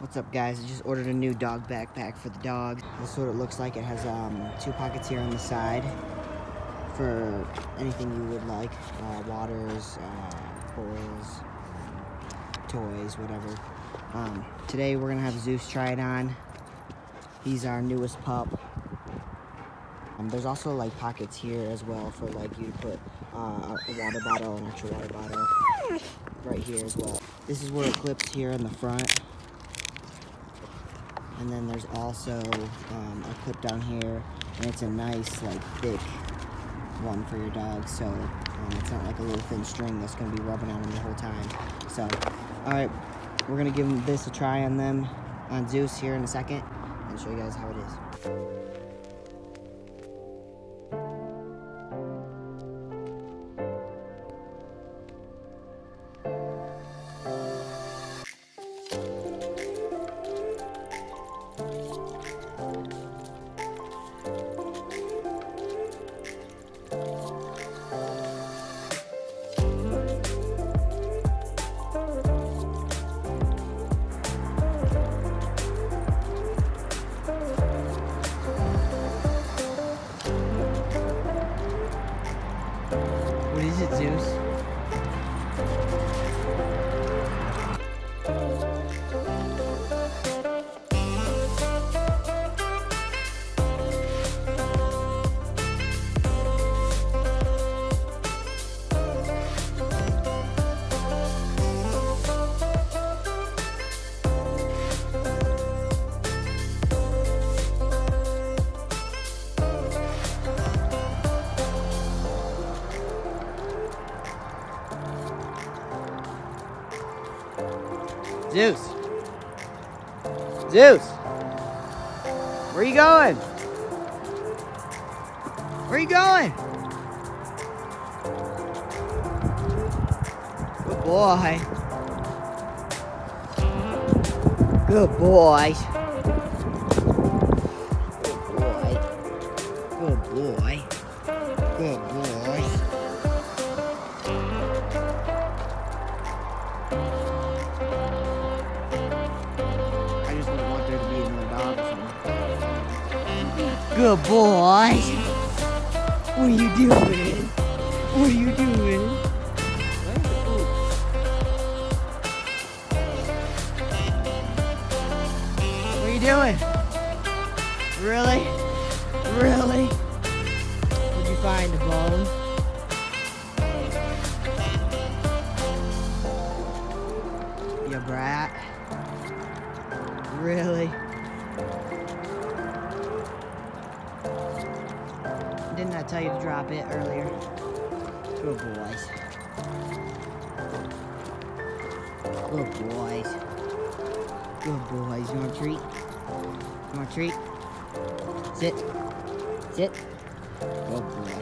What's up, guys? I just ordered a new dog backpack for the dog. This is what it looks like. It has 2 pockets here on the side for anything you would like. Waters, boils, toys, whatever. Today we're gonna have Zeus try it on. He's our newest pup. There's also like pockets here as well for like you to put a water bottle, an extra water bottle right here as well. This is where it clips here in the front. And then there's also a clip down here, and it's a nice, like, thick one for your dog, so it's not like a little thin string that's going to be rubbing on him the whole time. So, alright, we're going to give this a try on Zeus here in a second, and show you guys how it is. What is it, Zeus? Zeus! Zeus! Where are you going? Where are you going? Good boy. Good boy. Good boy. Good boy. Good boy. Good boy. What are you doing? What are you doing? What are you doing? Really? Really? Did you find a bone? You brat. Really? Didn't I tell you to drop it earlier? Good boys. Good boys. Good boys. You want a treat? You want a treat? Sit. Sit. Good boy.